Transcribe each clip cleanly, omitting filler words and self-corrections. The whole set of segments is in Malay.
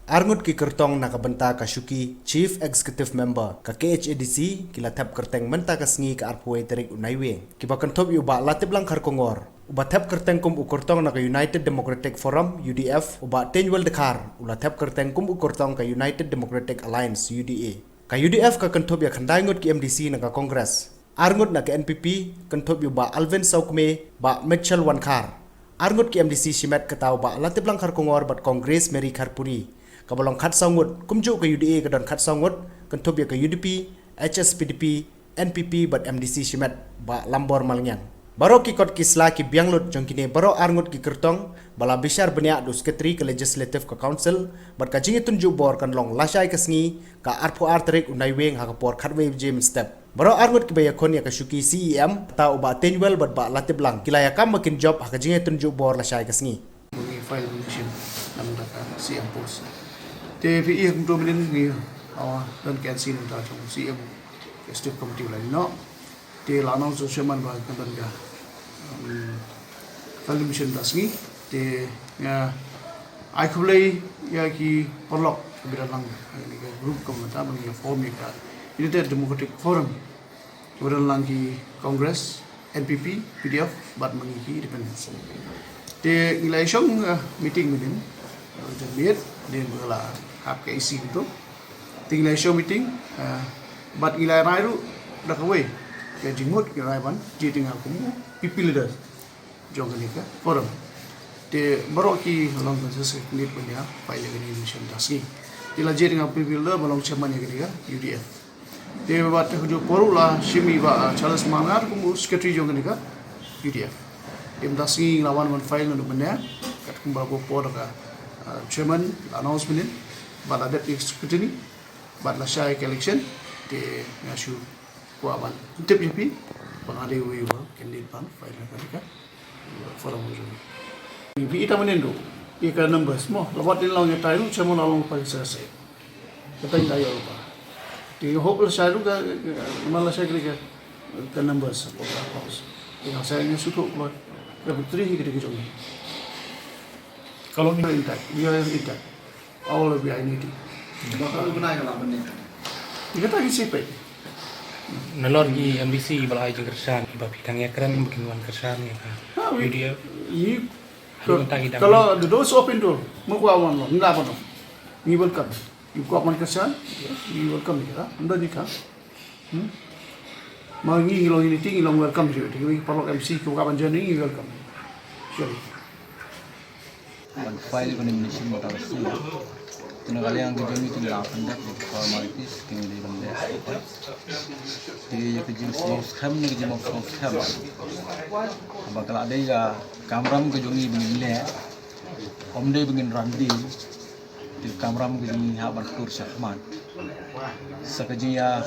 Arngut ki kertong nakabenta ka Shuki, Chief Executive Member ka KHADC kila tap kerteng menta ka sngi ka arpuai terik unaiwe. Kiba kentop yu ba latib lang kongor. Uba tap kerteng kum ukurtong na ka United Democratic Forum UDF uba tenwel dekar ula tap kerteng kum ukurtong ka United Democratic Alliance UDA. Ka UDF ka kentop ya kandangut ki MDC na ka Kongres. Arngut na ka NPP kentop yu ba Alvin Saukme ba Mitchell Wankar. Arngut ki MDC Shimet kataw ba latib lang kongor bat Kongres Mary Karpuri. Kabalong kat sangut kumju ke UDA ke don kat sangut kentop ya ke UDP, HSPDP, NPP bat MDC Shimet ba lambor malnyang. Baro ki kot kisla ki bianglut jongkine baro Arngut ki kertong bala bishar benya du sekretari ke legislative ke council bat ka jingi tunju bor kan long lasai ke sngi ka arpo arterik unai weng ha ka por khatwe James step. Baro Arngut ki baya kon ya ka Shuki CEM ta uba tenwel bat ba latiblang kilaya kam makin job ha ka jingi tunju bor lasai ke sngi. Mengi file mission nam daka CM post. Te PE kum dominan ni dan cancel ta trong CM state committee la no. Te lanang so chairman ba kan dan ga file mission dasngi te ya ai khublei ya ki porlok bidalang ni ga group komita mengi form ka United Democratic Forum bidalang ki Congress NPP PDF bat mengi ki independence. Te election meeting meeting jamiat dia berla hak ke isi itu tinggal show meeting but ilai rairu dah kawai ke jimut ke raiban je tinggal kumu people leaders jong ni ka forum te baroki long konses nit punya file ni mission tasgi ila je tinggal people leader balong chairman ya ka UDF te bat huju porula shimi ba Charles Mangar kumu secretary jong ni ka UDF tim tasgi lawan man file nu punya kat kumbal ko por ka chairman announcement but ada secretary but la shy election de ngasu ko aban tip pi pangade we candidate ban file ka forum ni bi ita menendo ika numbers mo lawat din lang tayo chairman along pa sa kata tayo pa di hope la shy ka mala shy ka numbers ko house ina saya ni suko ko ya putri kita gitu kalau ni intact dia intact all of I need. Bakal guna kalau benar. Kita lagi siapa? Nalor di MBC balai jeng kersan, iba bidang ya keren bikin wan kersan ya kan. Video. Kalau the doors open door, mau kau awan lo, nggak apa no. Ni welcome. You kau awan kersan, ni welcome ya. Anda jika. Mau ni lo ini tinggi lo welcome juga. Jadi kalau MC kau kapan jadi ni welcome. Sure. File ko ni mission mo tapos na. Tinakali ang gagawin ito nila conduct with formalities kung hindi banda. Jadi yung kajing scam ni kajing mo scam. Bakal ada ya kamram kajungi bingin le. Om day bingin randi. Di kamram kajing haban kur syahman. Sa kajing ya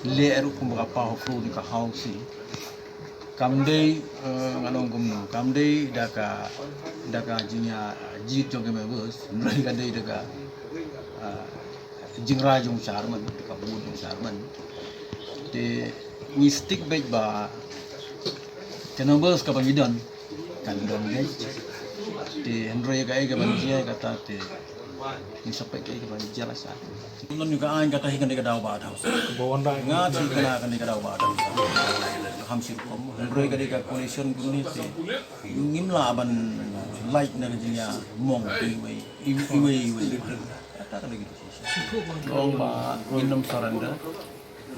le eru kung baka pa ho di ka house. Kamdei nganong gumno kamdei daka jinya jit jong keme bus nrai kadai daka jingra jong charman daka bud jong charman te ni stick bait ba tenobels ka pangidon kan don gay te nrai ka ai ka banjia kata te ni sampai ka ban jelas sa non juga an kata hikan deka daw ba daw Kebawaan dah. ngat sikana kan deka daw ba daw hamsir kom hendroi ka deka connection guni te ngimla ban light na jinya mong iwi kata ka gitu kong ba inom saranda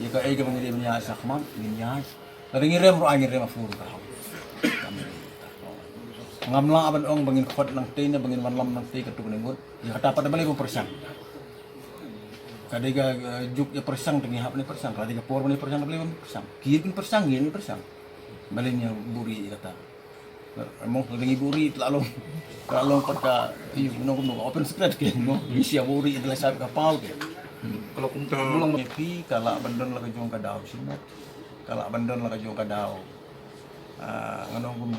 ya ka ai ka mangire nya sakman nya tapi ngirem ro angirem afur ka ngamla aban ong bangin khot nang te na bangin manlam nang te katuk ningut ya kata pada balik persang kadai ga juk ya persang tengi hap ni persang kadai ga por ni persang balik persang kiin persang gini persang baliknya buri kata emong lagi buri lalong pada nong open secret ke no isia buri adalah sab kapal ke Kalau kunta mulong pi kala bandon la kajong kadaw sinat kala bandon la kajong kadaw nganong gum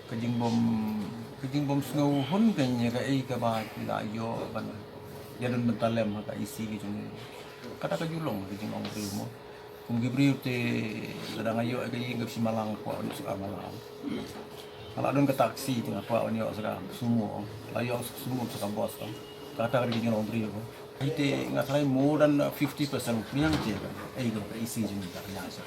kajing bom snow hun kanya ka ai ka ba la yo ban jadon bentalem ka isi ki jung kata ka julong kajing ong mo kung gibri te ladang ayo ka ingap si malang ko on su amalang ala don ka taxi tinga pa on yo sa sumo layo sumo sa bos ka kata kerja dengan obri ko. Ite ngat lain more than 50% yang je kan. Ego isi jeng tak ya sa.